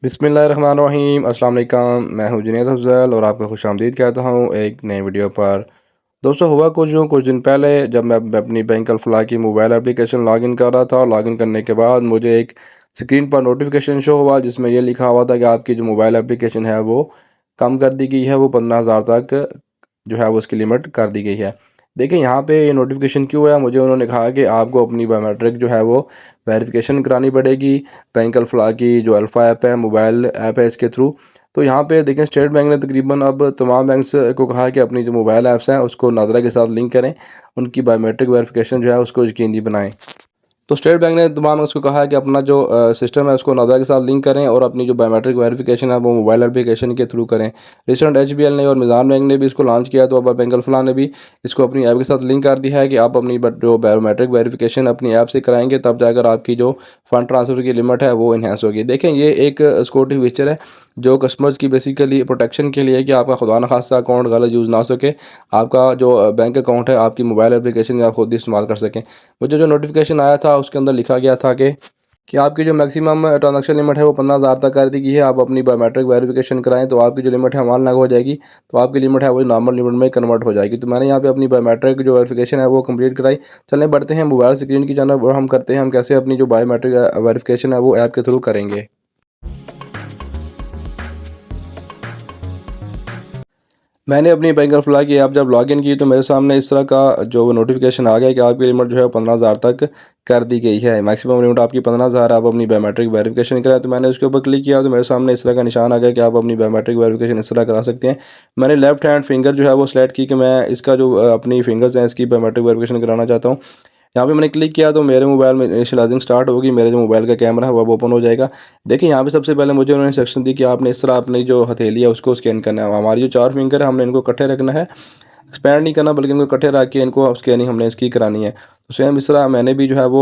बिस्मिल्लाहिर्रहमानिर्रहीम अस्सलाम वालेकुम। मैं हूं जुनैद अफजल और आपका खुशामदीद कहता हूं एक नई वीडियो पर। दोस्तों हुआ कुछ दिन पहले जब मैं अपनी बैंक अल्फला की मोबाइल एप्लीकेशन लॉगिन कर रहा था और लॉगिन करने के बाद मुझे एक स्क्रीन पर नोटिफिकेशन शो हुआ जिसमें यह लिखा हुआ था कि आपकी जो मोबाइल एप्लीकेशन है वो कम कर दी गई है, वो 15,000 तक जो है वो उसकी लिमिट कर दी गई है। देखिए यहाँ पे ये नोटिफिकेशन क्यों है, मुझे उन्होंने कहा कि आपको अपनी बायोमेट्रिक जो है वो वेरिफिकेशन करानी पड़ेगी बैंक अल्फला की जो अल्फ़ा ऐप है, मोबाइल ऐप है, इसके थ्रू। तो यहाँ पे देखें स्टेट बैंक ने तकरीबन अब तमाम बैंक्स को कहा कि अपनी जो मोबाइल ऐप्स हैं उसको नादरा के साथ लिंक करें, उनकी बायोमेट्रिक वेरिफिकेशन जो है उसको यकीनी बनाएं। तो स्टेट बैंक ने तमाम उसको कहा है कि अपना जो सिस्टम है उसको नादरा के साथ लिंक करें और अपनी जो बायोमेट्रिक वेरिफिकेशन है वो मोबाइल एप्लीकेशन के थ्रू करें। रिसेंट एचबीएल ने और मिज़ान बैंक ने भी इसको लॉन्च किया, तो अब बैंक अल्फला ने भी इसको अपनी ऐप के साथ लिंक कर दिया है कि आप अपनी जो बायोमेट्रिक वेरिफिकेशन अपनी ऐप से कराएंगे तब जाकर आपकी जो फ़ंड ट्रांसफ़र की लिमिट है वो इन्हेंस होगी। देखें ये एक सिक्योरिटी फीचर है जो कस्टमर्स की बेसिकली प्रोटेक्शन के लिए है कि आपका खुदा न खास्ता अकाउंट गलत यूज़ ना हो सके, आपका जो बैंक अकाउंट है आपकी मोबाइल एप्लीकेशन आप खुद ही इस्तेमाल कर सकें। मुझे जो नोटिफिकेशन आया था उसके अंदर लिखा गया था कि आपकी जो मैक्सिमम ट्रांजैक्शन लिमिट है वो 15,000 तक कर दी गई है। आप अपनी बायोमेट्रिक वेरिफिकेशन कराएं तो आपकी जो लिमिट है वहाँ लग हो जाएगी, तो आपकी लिमिट है वो नॉर्मल लिमिट में कन्वर्ट हो जाएगी। तो मैंने यहाँ पे अपनी बायोमेट्रिक जो वेरिफिकेशन है वो कंप्लीट कराई। चलें बढ़ते हैं मोबाइल स्क्रीन की जानब और हम करते हैं हम कैसे अपनी जो बायोमेट्रिक वेरिफिकेशन है वो ऐप के थ्रू करेंगे। मैंने अपनी बैंक अल्फला की ऐप जब लॉगिन की तो मेरे सामने इस तरह का जो नोटिफिकेशन आ गया कि आपकी लिमिट जो है 15,000 तक कर दी गई है। मैक्सिमम लिमिट आपकी 15,000, आप अपनी बायोमेट्रिक वेरिफिकेशन कराएं। तो मैंने उसके ऊपर क्लिक किया तो मेरे सामने इस तरह का निशान आ गया कि आप अपनी बायोमेट्रिक वेरिफिकेशन इस तरह करा सकते हैं। मैंने लेफ्ट हैंड फिंगर जो है वो सेलेक्ट की कि मैं इसका जो अपनी फिंगर्स हैं इसकी बायोमेट्रिक वेरिफिकेशन कराना चाहता हूँ। यहाँ पे मैंने क्लिक किया तो मेरे मोबाइल में इनिशियलाइजिंग स्टार्ट होगी, मेरे जो मोबाइल का कैमरा है वो अब ओपन हो जाएगा। देखिए यहाँ पे सबसे पहले मुझे उन्होंने इंस्ट्रक्शन दी कि आपने इस तरह अपनी जो हथेली है उसको स्कैन करना है। हमारी जो 4 फिंगर है हमने इनको इकट्ठे रखना है, एक्सपैंड नहीं करना बल्कि इनको इकट्ठे रख के इनको स्कैनिंग हमने इसकी करानी है। तो सेम इस तरह मैंने भी जो है वो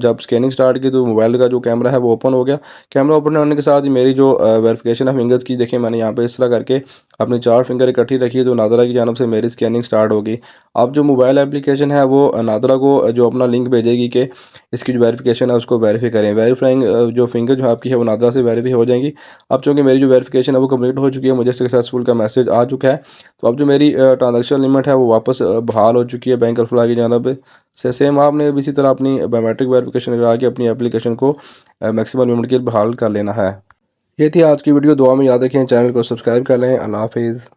जब स्कैनिंग स्टार्ट की तो मोबाइल का जो कैमरा है वो ओपन हो गया। कैमरा ओपन होने के साथ ही मेरी जो वेरिफिकेशन है फिंगर्स की, देखिए मैंने यहाँ पे इस तरह करके अपनी 4 फिंगर इकट्ठी रखी तो नादरा की जानब से मेरी स्कैनिंग स्टार्ट होगी। अब जो मोबाइल एप्लीकेशन है वो नादरा को जो अपना लिंक भेजेगी कि इसकी जो वेरिफिकेशन है उसको वेरीफाई करें। वेरीफाइंग जो फिंगर जो आपकी है वो नादरा से वेरीफाई हो जाएंगी। अब चूँकि मेरी जो वेरिफिकेशन है वो कंप्लीट हो चुकी है, मुझे सक्सेसफुल का मैसेज आ चुका है। तो अब जो मेरी ट्रांजैक्शन लिमिट है वो वापस बहाल हो चुकी है बैंक अल्फला की जानब से। सेम आपने भी इसी तरह अपनी बायोमेट्रिक वेरिफिकेशन करा के अपनी एप्लीकेशन को मैक्सिमम लिमिट के बहाल कर लेना है। ये थी आज की वीडियो। दुआ में याद रखें, चैनल को सब्सक्राइब कर लें। अल्लाह हाफिज़।